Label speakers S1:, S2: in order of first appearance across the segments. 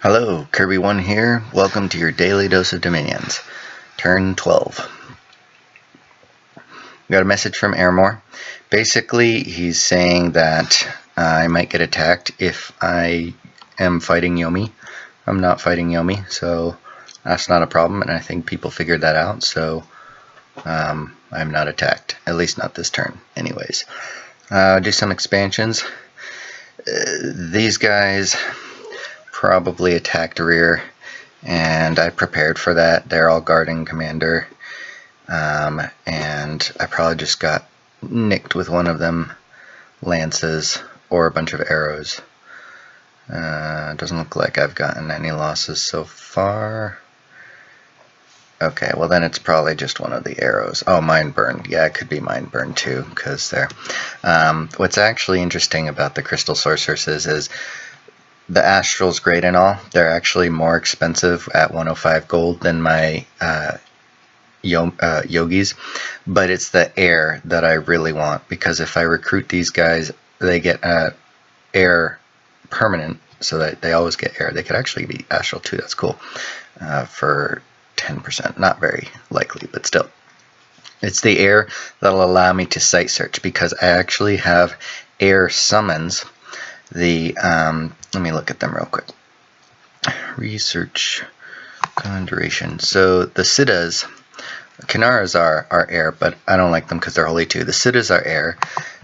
S1: Hello, kirbyone here. Welcome to your daily dose of dominions. Turn 12. Got a message from Airmore. Basically, he's saying that I might get attacked if I am fighting Yomi. I'm not fighting Yomi, so that's not a problem, and I think people figured that out, so I'm not attacked. At least not this turn. Anyways, do some expansions. These guys probably attacked rear, and I prepared for that. They're all guarding commander, and I probably just got nicked with one of them lances or a bunch of arrows. Doesn't look like I've gotten any losses so far. Okay, well then it's probably just one of the arrows. Oh, mind burn. Yeah, it could be mind burn too, because they're what's actually interesting about the crystal sorceresses is the astral's great and all. They're actually more expensive at 105 gold than my yogis, but it's the air that I really want, because if I recruit these guys, they get air permanent, so that they always get air. They could actually be astral too. That's cool. For 10%, not very likely, but still. It's the air that'll allow me to site search, because I actually have air summons. Let me look at them real quick. Research conjuration. So the Siddhas, Kinaras are air, but I don't like them because they're holy too. The Siddhas are air.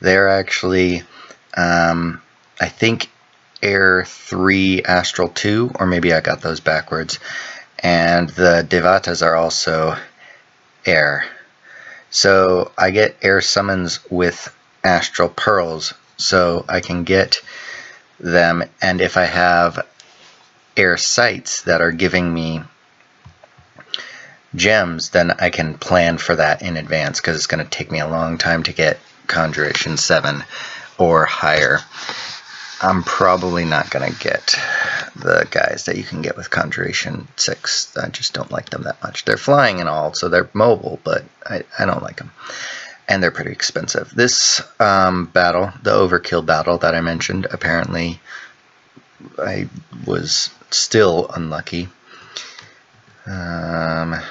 S1: They're actually, I think, air 3, astral 2, or maybe I got those backwards. And the Devatas are also air. So I get air summons with astral pearls, so I can get them, and if I have air sites that are giving me gems, then I can plan for that in advance, because it's going to take me a long time to get Conjuration 7 or higher. I'm probably not going to get the guys that you can get with Conjuration 6. I just don't like them that much. They're flying and all, so they're mobile, but I don't like them. And they're pretty expensive. This battle, the overkill battle that I mentioned, apparently I was still unlucky. Let's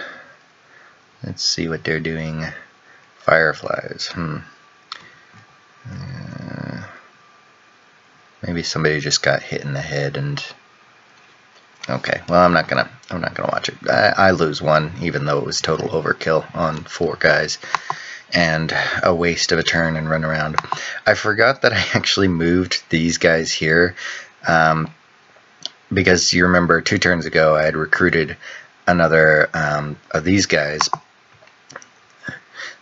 S1: see what they're doing. Fireflies. Maybe somebody just got hit in the head and. Okay, well I'm not gonna watch it. I lose one, even though it was total overkill on 4 guys. And a waste of a turn and run around. I forgot that I actually moved these guys here, because you remember 2 turns ago I had recruited another of these guys,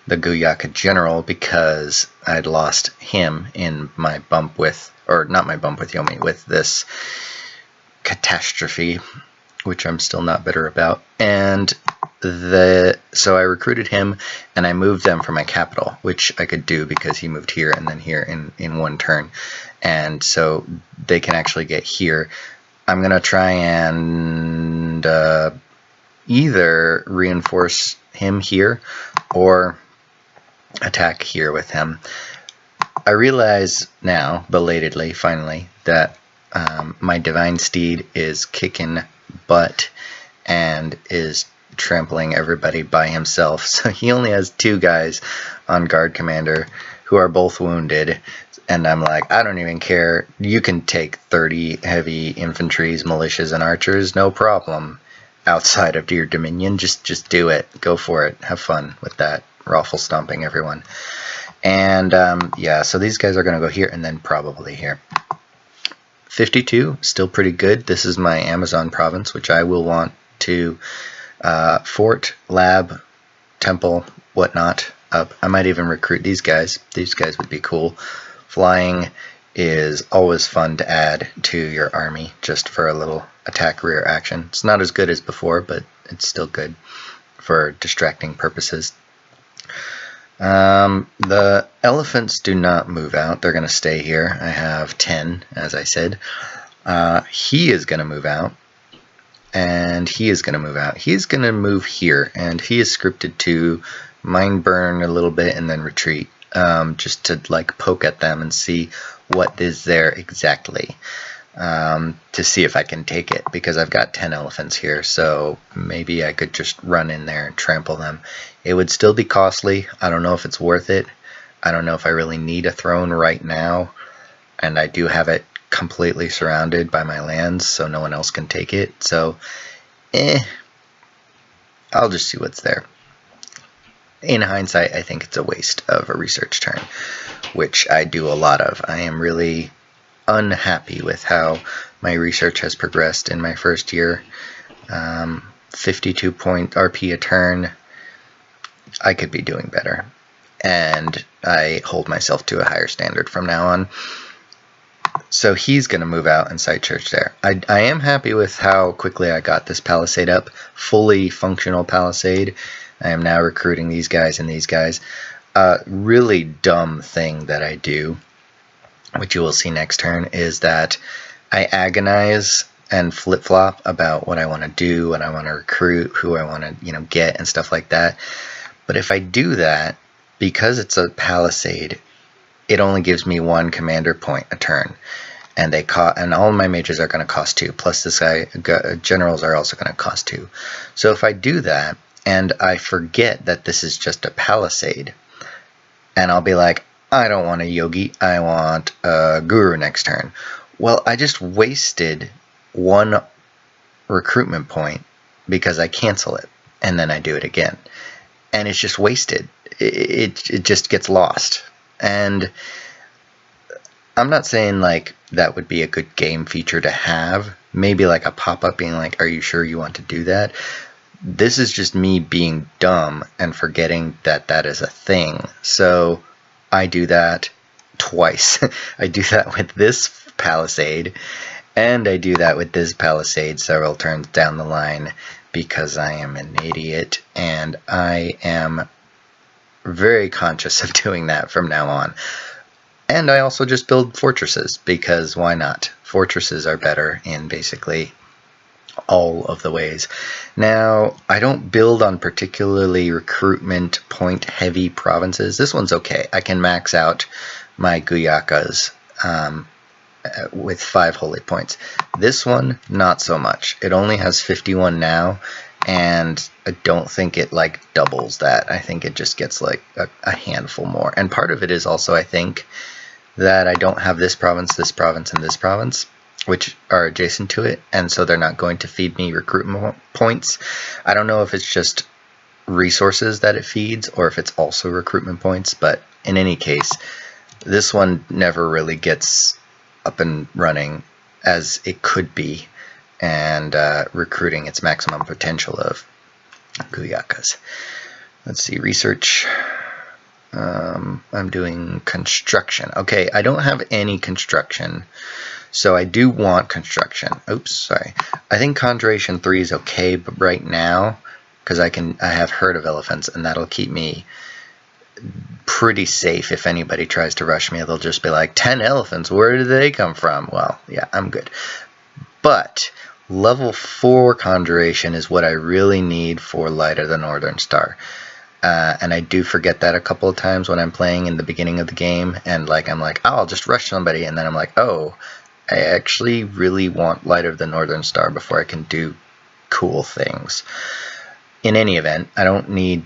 S1: the Guyaka General, because I'd lost him in my bump with, or not my bump with Yomi, with this catastrophe, which I'm still not bitter about. And so I recruited him, and I moved them for my capital, which I could do because he moved here and then here in 1 turn, and so they can actually get here. I'm gonna try and either reinforce him here or attack here with him. I realize now, belatedly, finally, that my Divine Steed is kicking butt and is trampling everybody by himself, so he only has 2 guys on guard commander who are both wounded, and I'm like, I don't even care, you can take 30 heavy infantries, militias, and archers, no problem, outside of your dominion. Just do it, go for it, have fun with that, raffle stomping everyone. And yeah, so these guys are gonna go here and then probably here. 52, still pretty good. This is my Amazon province, which I will want to fort, lab, temple, whatnot up. I might even recruit these guys. These guys would be cool. Flying is always fun to add to your army, just for a little attack rear action. It's not as good as before, but it's still good for distracting purposes. The elephants do not move out. They're going to stay here. I have 10, as I said. He is going to move out. And he is going to move out. He's going to move here, and he is scripted to mind burn a little bit and then retreat, just to like poke at them and see what is there exactly. to see if I can take it, because I've got 10 elephants here, so maybe I could just run in there and trample them. It would still be costly. I don't know if it's worth it. I don't know if I really need a throne right now, and I do have it completely surrounded by my lands, so no one else can take it. So, I'll just see what's there. In hindsight, I think it's a waste of a research turn, which I do a lot of. I am really unhappy with how my research has progressed in my first year. 52 point RP a turn. I could be doing better, and I hold myself to a higher standard from now on. So he's going to move out and site church there. I am happy with how quickly I got this palisade up, fully functional palisade. I am now recruiting these guys and these guys. Really dumb thing that I do, which you will see next turn, is that I agonize and flip-flop about what I want to do, what I want to recruit, who I want to get, and stuff like that. But if I do that, because it's a palisade, it only gives me 1 commander point a turn, and and all my mages are going to cost 2. Plus, this guy generals are also going to cost 2. So if I do that and I forget that this is just a palisade, and I'll be like, I don't want a yogi, I want a guru next turn. Well, I just wasted 1 recruitment point because I cancel it and then I do it again, and it's just wasted. It just gets lost. And I'm not saying like that would be a good game feature to have. Maybe like a pop-up being like, are you sure you want to do that? This is just me being dumb and forgetting that that is a thing. So I do that twice. I do that with this palisade, and I do that with this palisade several turns down the line, because I am an idiot, and I am very conscious of doing that from now on. And I also just build fortresses, because why not? Fortresses are better in basically all of the ways. Now, I don't build on particularly recruitment point heavy provinces. This one's okay. I can max out my Guyakas with 5 holy points. This one, not so much. It only has 51 now, and I don't think it like doubles that. I think it just gets like a handful more. And part of it is also, I think, that I don't have this province, and this province, which are adjacent to it, and so they're not going to feed me recruitment points. I don't know if it's just resources that it feeds, or if it's also recruitment points, but in any case, this one never really gets up and running as it could be, and recruiting its maximum potential of Guyakas. Let's see, research. I'm doing construction. Okay, I don't have any construction, so I do want construction. Oops, sorry. I think Conjuration 3 is okay, but right now, because I have Herd of Elephants, and that'll keep me pretty safe. If anybody tries to rush me, they'll just be like, 10 elephants, where did they come from? Well, yeah, I'm good. But level 4 Conjuration is what I really need for Light of the Northern Star. And I do forget that a couple of times when I'm playing in the beginning of the game, and like I'm like, oh, I'll just rush somebody, and then I'm like, oh, I actually really want Light of the Northern Star before I can do cool things. In any event, I don't need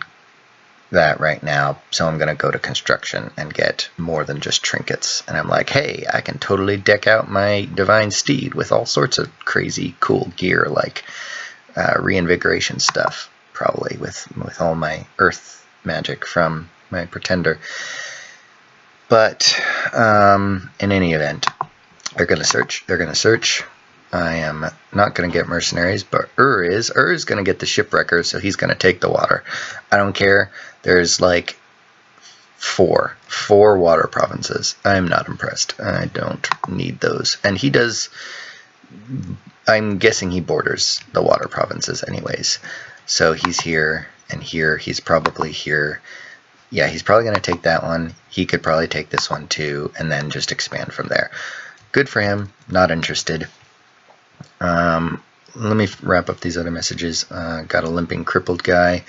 S1: that right now, so I'm going to go to construction and get more than just trinkets. And I'm like, hey, I can totally deck out my Divine Steed with all sorts of crazy cool gear, like reinvigoration stuff, probably with all my earth magic from my pretender. But in any event, they're going to search. I am not going to get mercenaries, but is going to get the shipwrecker, so he's going to take the water. I don't care. There's like four water provinces. I'm not impressed. I don't need those. And he does, I'm guessing he borders the water provinces anyways. So he's here and here. He's probably here. Yeah, he's probably going to take that one. He could probably take this one too, and then just expand from there. Good for him. Not interested. Let me wrap up these other messages. Got a limping crippled guy.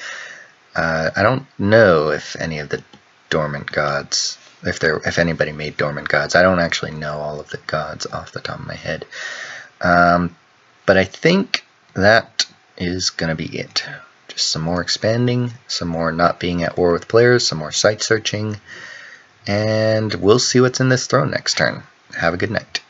S1: I don't know if any of the dormant gods if anybody made dormant gods. I don't actually know all of the gods off the top of my head. But I think that is going to be it. Just some more expanding, some more not being at war with players, some more site searching, and we'll see what's in this throne next turn. Have a good night.